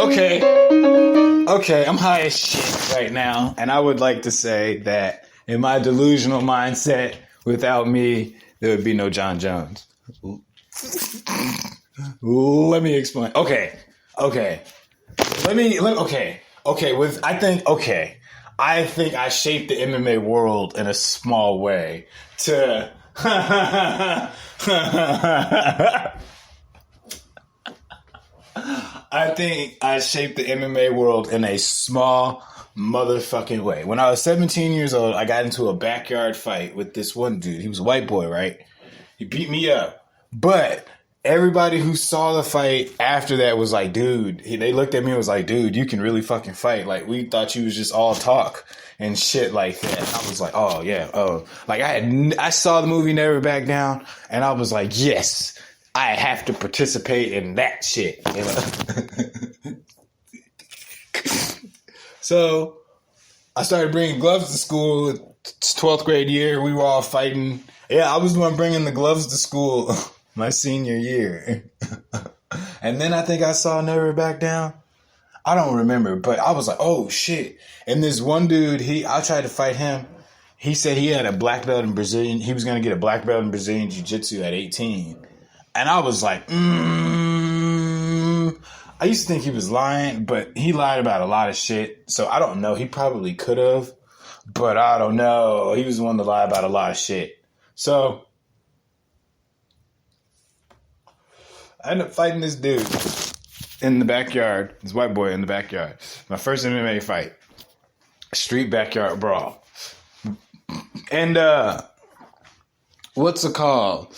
Okay, I'm high as shit right now, and I would like to say that in my delusional mindset, without me, there would be no John Jones. Let me explain. Okay. I think I shaped the MMA world in a small way to. I think I shaped the MMA world in a small motherfucking way. When I was 17 years old, I got into a backyard fight with this one dude. He was a white boy, right? He beat me up. But everybody who saw the fight after that was like, dude, they looked at me and was like, dude, you can really fucking fight. Like, we thought you was just all talk and shit like that. I was like, oh, yeah. Oh, like I saw the movie Never Back Down and I was like, yes, I have to participate in that shit. You know? So I started bringing gloves to school. 12th grade year, we were all fighting. Yeah, I was the one bringing the gloves to school my senior year. And then I think I saw Never Back Down. I don't remember, but I was like, oh shit. And this one dude, I tried to fight him. He said he had a black belt in Brazilian. He was going to get a black belt in Brazilian Jiu-Jitsu at 18. And I was like, I used to think he was lying, but he lied about a lot of shit. So I don't know. He probably could have, but I don't know. He was the one to lie about a lot of shit. So I ended up fighting this dude in the backyard, this white boy in the backyard. My first MMA fight, street backyard brawl. And what's it called?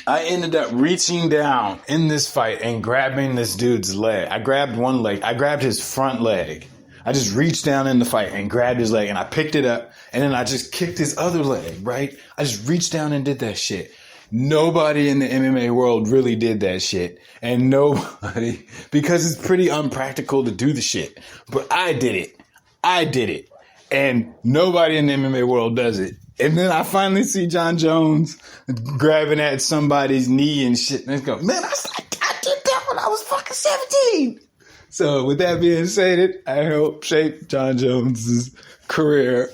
I ended up reaching down in this fight and grabbing this dude's leg. I grabbed one leg. I grabbed his front leg. I just reached down in the fight and grabbed his leg and I picked it up and then I just kicked his other leg, right? I just reached down and did that shit. Nobody in the MMA world really did that shit. And nobody, because it's pretty unpractical to do the shit. But I did it. And nobody in the MMA world does it. And then I finally see John Jones grabbing at somebody's knee and shit. And it's going, man, I did that when I was fucking 17. So with that being said, I helped shape John Jones's career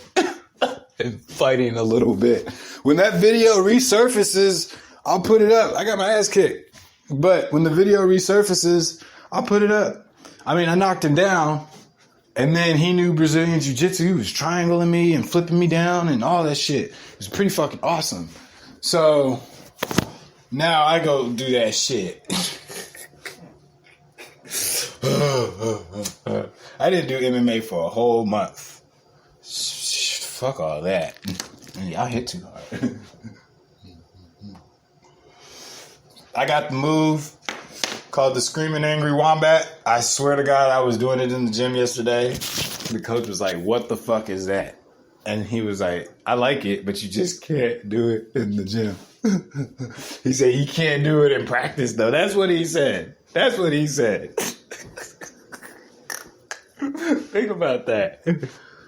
in fighting a little bit. When that video resurfaces, I'll put it up. I got my ass kicked. But when the video resurfaces, I'll put it up. I mean, I knocked him down. And then he knew Brazilian Jiu-Jitsu. He was triangling me and flipping me down and all that shit. It was pretty fucking awesome. So now I go do that shit. I didn't do MMA for a whole month. Fuck all that. Y'all hit too hard. I got the move called the Screaming Angry Wombat. I swear to God, I was doing it in the gym yesterday. The coach was like, what the fuck is that? And he was like, I like it, but you just can't do it in the gym. He said, you can't do it in practice, though. That's what he said. Think about that.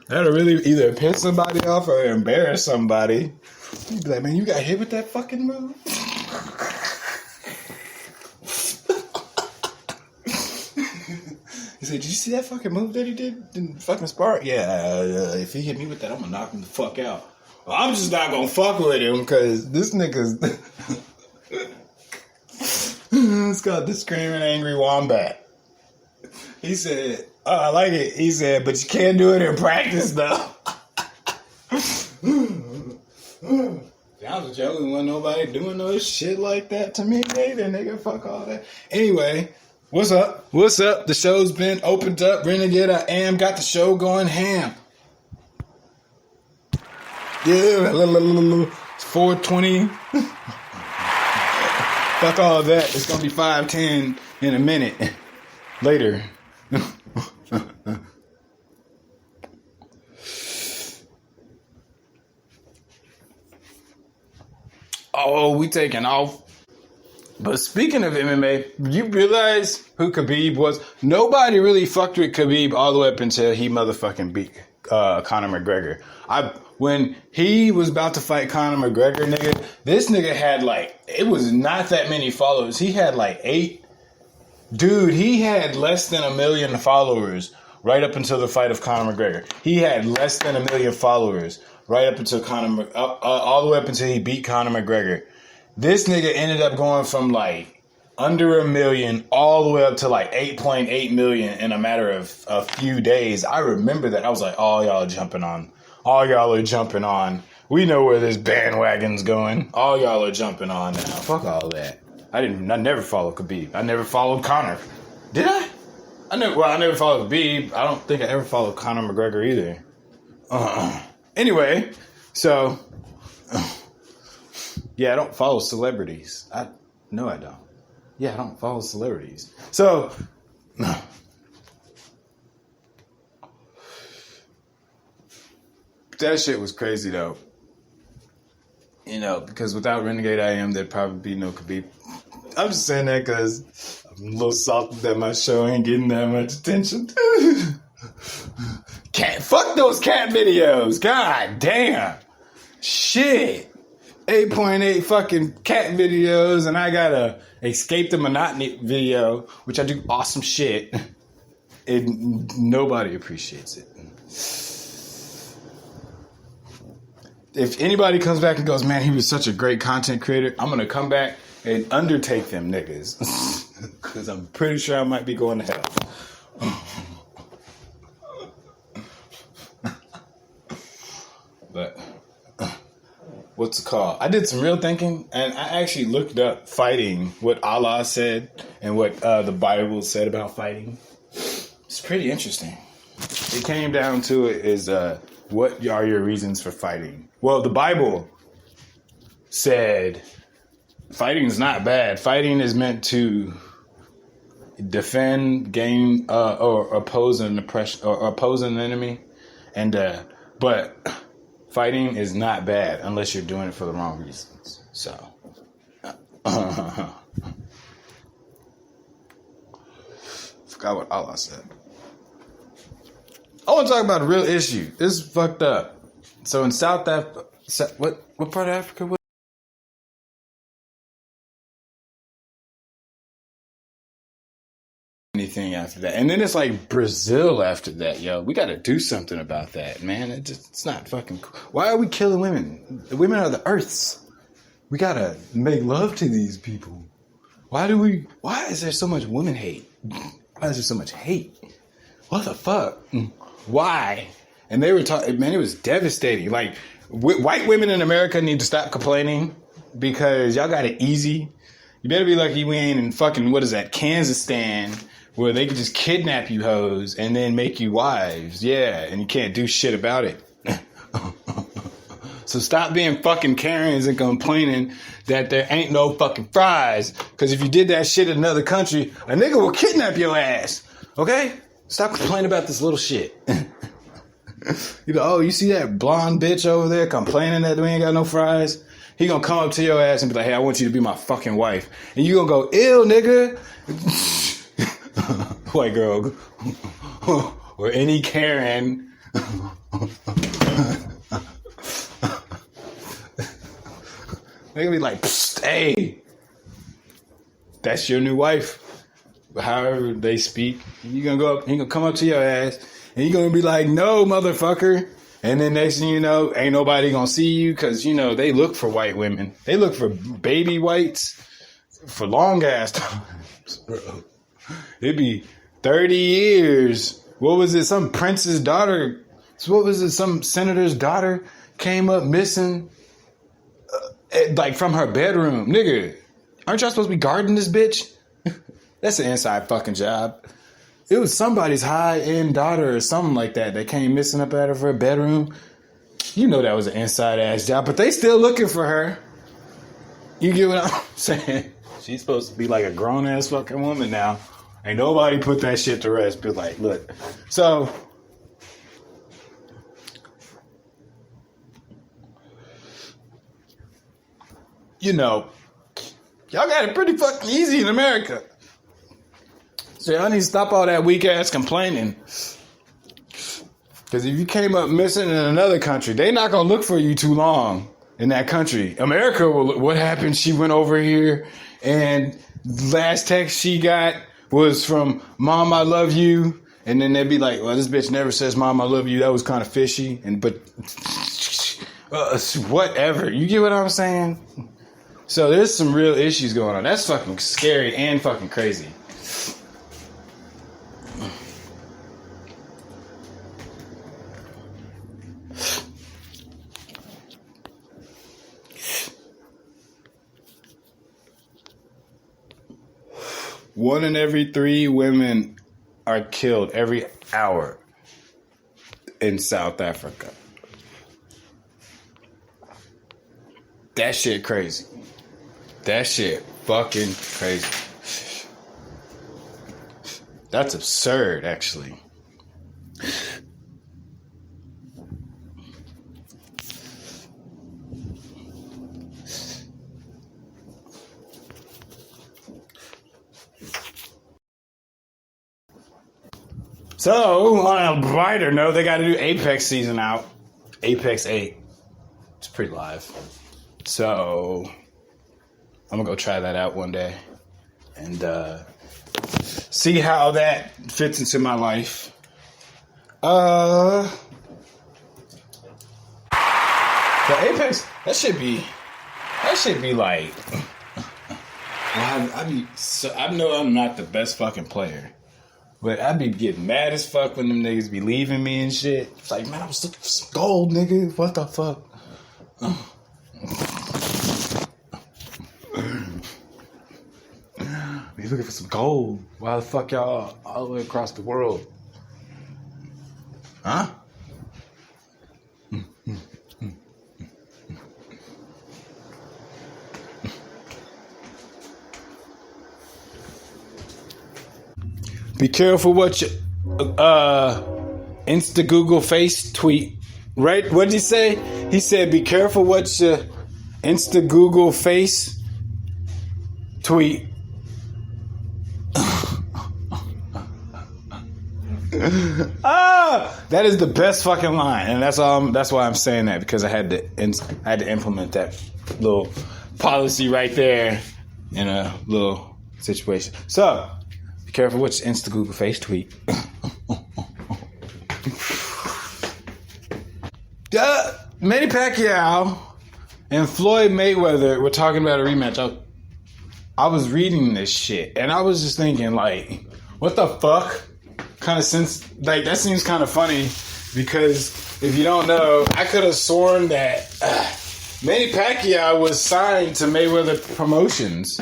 That'll really either piss somebody off or embarrass somebody. You'd be like, man, you got hit with that fucking move? He said, did you see that fucking move that he did in fucking Spark? Yeah, if he hit me with that, I'm gonna knock him the fuck out. Well, I'm just not gonna fuck with him because this nigga's... It's called the Screaming Angry Wombat. He said, oh, I like it. He said, but you can't do it in practice, though. I was joking. Wasn't nobody doing no shit like that to me, nigga. Fuck all that. Anyway... What's up? The show's been opened up. Renegade, I am. Got the show going ham. Yeah, it's 4:20. Fuck all that. It's going to be 5:10 in a minute. Later. Oh, we taking off. But speaking of MMA, you realize who Khabib was? Nobody really fucked with Khabib all the way up until he motherfucking beat Conor McGregor. When he was about to fight Conor McGregor, nigga, this nigga had it was not that many followers. He had 8 Dude, he had less than 1 million followers right up until the fight of Conor McGregor. He had less than 1 million followers right up until all the way up until he beat Conor McGregor. This nigga ended up going from like under 1 million all the way up to like 8.8 million in a matter of a few days. I remember that. I was like, all y'all are jumping on. All y'all are jumping on. We know where this bandwagon's going. All y'all are jumping on now. Fuck all that. I never followed Khabib. I never followed Conor. Did I? I never followed Khabib. I don't think I ever followed Conor McGregor either. Anyway, so yeah, I don't follow celebrities. No, I don't. Yeah, I don't follow celebrities. So that shit was crazy though. You know, because without Renegade IM, there'd probably be no Khabib. I'm just saying that because I'm a little salty that my show ain't getting that much attention. Fuck those cat videos. God damn. Shit. 8.8 fucking cat videos, and I got a Escape the Monotony video, which I do awesome shit. And nobody appreciates it. If anybody comes back and goes, man, he was such a great content creator, I'm going to come back and undertake them niggas. Because I'm pretty sure I might be going to hell. But what's it called? I did some real thinking, and I actually looked up fighting, what Allah said, and what the Bible said about fighting. It's pretty interesting. It came down to it is, what are your reasons for fighting? Well, the Bible said fighting is not bad. Fighting is meant to defend, gain, or oppose an oppression or oppose an enemy, and but fighting is not bad unless you're doing it for the wrong reasons. So, forgot what Allah said. I want to talk about a real issue. This is fucked up. So in South Africa, what part of Africa was anything after that? And then it's like Brazil after that, yo. We got to do something about that, man. It's not fucking cool. Why are we killing women? The women are the earths. We got to make love to these people. Why is there so much woman hate? Why is there so much hate? What the fuck? Why? And they were talking, man, it was devastating. Like, white women in America need to stop complaining because y'all got it easy. You better be lucky we ain't in fucking, what is that, Kazakhstan, where they could just kidnap you hoes and then make you wives. Yeah, and you can't do shit about it. So stop being fucking Karens and complaining that there ain't no fucking fries. Because if you did that shit in another country, a nigga will kidnap your ass. Okay? Stop complaining about this little shit. You know, oh, you see that blonde bitch over there complaining that we ain't got no fries? He gonna come up to your ass and be like, hey, I want you to be my fucking wife. And you gonna go, ew, nigga. White girl. Or any Karen. They gonna be like, hey, that's your new wife. However they speak, you gonna go up, he gonna come up to your ass, and you gonna be like, no, motherfucker. And then next thing you know, ain't nobody gonna see you, because, you know, they look for white women. They look for baby whites for long ass times, bro. It'd be 30 years. What was it? Some prince's daughter. What was it? Some senator's daughter came up missing, like from her bedroom. Nigga, aren't y'all supposed to be guarding this bitch? That's an inside fucking job. It was somebody's high-end daughter or something like that that came missing up out of her bedroom. You know that was an inside-ass job, but they still looking for her. You get what I'm saying? She's supposed to be like a grown-ass fucking woman now. Ain't nobody put that shit to rest. But like, look. So, you know, y'all got it pretty fucking easy in America. So y'all need to stop all that weak ass complaining. Because if you came up missing in another country, they not going to look for you too long in that country. America, what happened? She went over here and last text she got was from Mom, I Love You. And then they'd be like, well, this bitch never says Mom, I love you. That was kind of fishy. But whatever. You get what I'm saying? So there's some real issues going on. That's fucking scary and fucking crazy. One in every 3 women are killed every hour in South Africa. That shit crazy. That shit fucking crazy. That's absurd, actually. So, on a brighter note, they got a new Apex season out. Apex 8. It's pretty live. So, I'm going to go try that out one day. And see how that fits into my life. The Apex, that should be like... I know I'm not the best fucking player. But I be getting mad as fuck when them niggas be leaving me and shit. It's like, man, I was looking for some gold, nigga. What the fuck? Be looking for some gold. Why the fuck y'all all the way across the world? Huh? Be careful what you Insta, Google, Face tweet. Right? What did he say? He said, be careful what you Insta, Google, Face tweet. That is the best fucking line, and that's why I'm saying that, because I had to implement that little policy right there in a little situation. So, be careful which Insta, Google, Face tweet. Manny Pacquiao and Floyd Mayweather were talking about a rematch. I was reading this shit, and I was just thinking, like, what the fuck? Kind of that seems kind of funny, because if you don't know, I could have sworn that Manny Pacquiao was signed to Mayweather Promotions.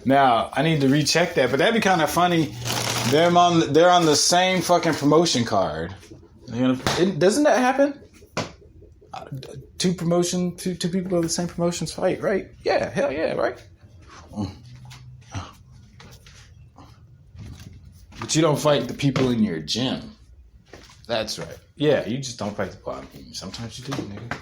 Now, I need to recheck that, but that'd be kind of funny. They're on the same fucking promotion card. Doesn't that happen? Two people of the same promotions fight, right? Yeah, hell yeah, right? But you don't fight the people in your gym. That's right. Yeah, you just don't fight the bottom. Sometimes you do, nigga.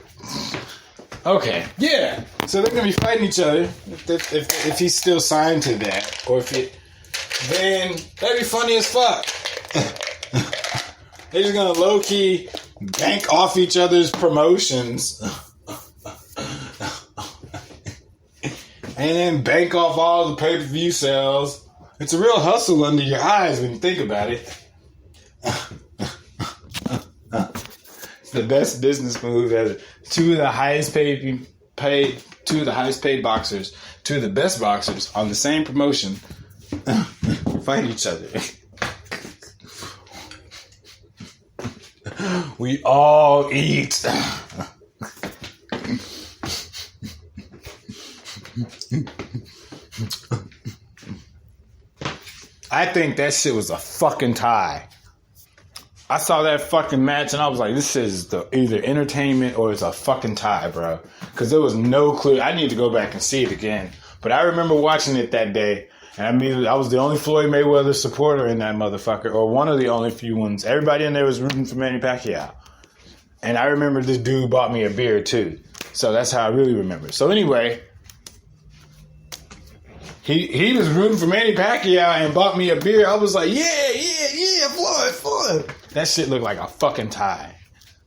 Okay, yeah. So they're gonna be fighting each other if he's still signed to that, or then that'd be funny as fuck. They're just gonna low key bank off each other's promotions, and then bank off all the pay-per-view sales. It's a real hustle under your eyes when you think about it. It's the best business move ever. Two of the highest paid boxers, two of the best boxers on the same promotion, fight each other. We all eat. I think that shit was a fucking tie. I saw that fucking match and I was like, this is either entertainment or it's a fucking tie, bro. Because there was no clue. I need to go back and see it again. But I remember watching it that day. And I was the only Floyd Mayweather supporter in that motherfucker. Or one of the only few ones. Everybody in there was rooting for Manny Pacquiao. And I remember this dude bought me a beer too. So that's how I really remember. So anyway, he was rooting for Manny Pacquiao and bought me a beer. I was like, yeah, Floyd. That shit looked like a fucking tie.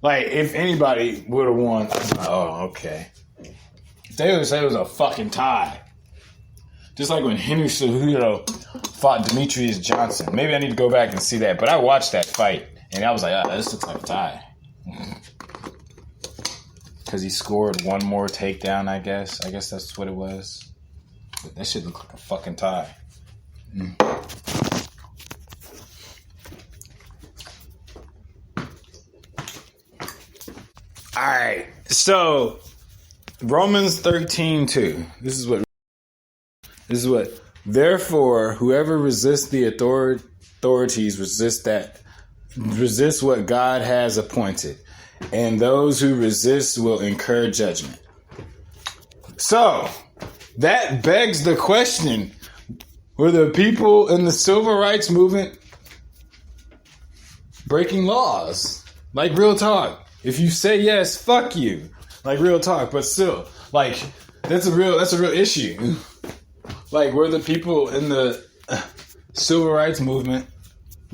Like, if anybody would have won, I was like, oh, okay. They would say it was a fucking tie. Just like when Henry Cejudo fought Demetrius Johnson. Maybe I need to go back and see that. But I watched that fight, and I was like, this looks like a tie. Because he scored one more takedown, I guess. I guess that's what it was. But that shit looked like a fucking tie. Alright, so Romans 13:2. This is what therefore whoever resists the authorities resists what God has appointed, and those who resist will incur judgment. So that begs the question, were the people in the civil rights movement breaking laws? Like, real talk. If you say yes, fuck you. Like, real talk. But still, like, that's a real issue. Like, were the people in the civil rights movement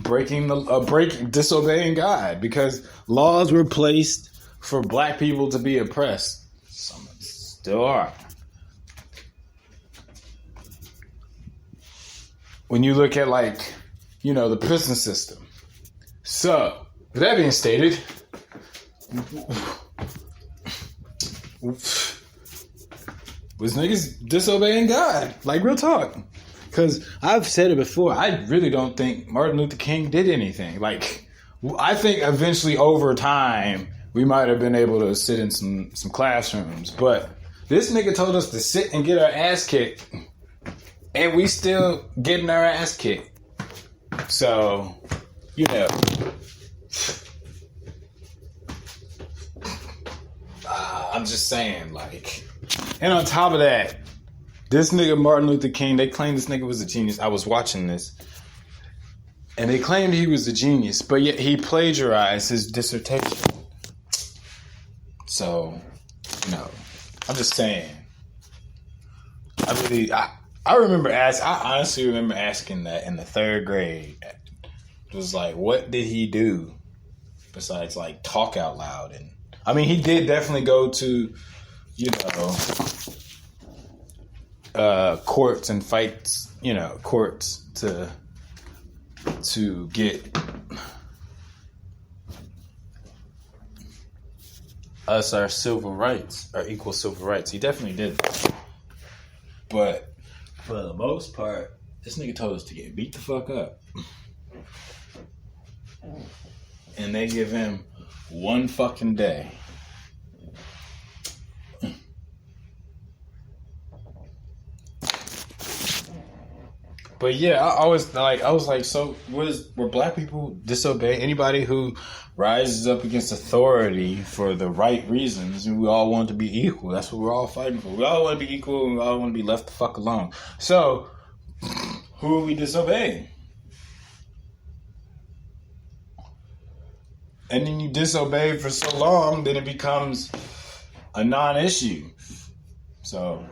disobeying God? Because laws were placed for black people to be oppressed. Some still are. When you look at, like, the prison system. So, with that being stated, was niggas disobeying God? Like, real talk. Because I've said it before, I really don't think Martin Luther King did anything. Like, I think eventually over time, we might have been able to sit in some classrooms. But this nigga told us to sit and get our ass kicked. And we still getting our ass kicked. So, I'm just saying, like, and on top of that, this nigga Martin Luther King, they claimed this nigga was a genius. I was watching this, and they claimed he was a genius, but yet he plagiarized his dissertation. So, I'm just saying. I honestly remember asking that in the 3rd grade. It was like, what did he do besides, like, talk out loud? And I mean, he did definitely go to, courts and fights, courts to get us our civil rights, our equal civil rights. He definitely did that. But for the most part, this nigga told us to get beat the fuck up. And they give him one fucking day. But yeah, I was like, so were black people disobey anybody who rises up against authority for the right reasons? And we all want to be equal. That's what we're all fighting for. We all want to be equal, and we all want to be left the fuck alone. So, who are we disobeying? And then you disobey for so long, then it becomes a non-issue. So,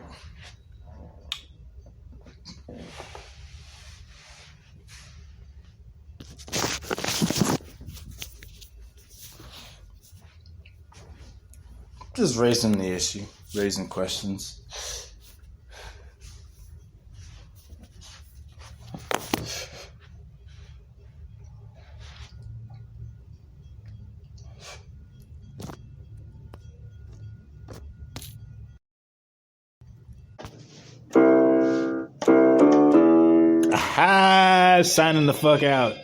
just raising the issue, raising questions. Aha! Signing the fuck out.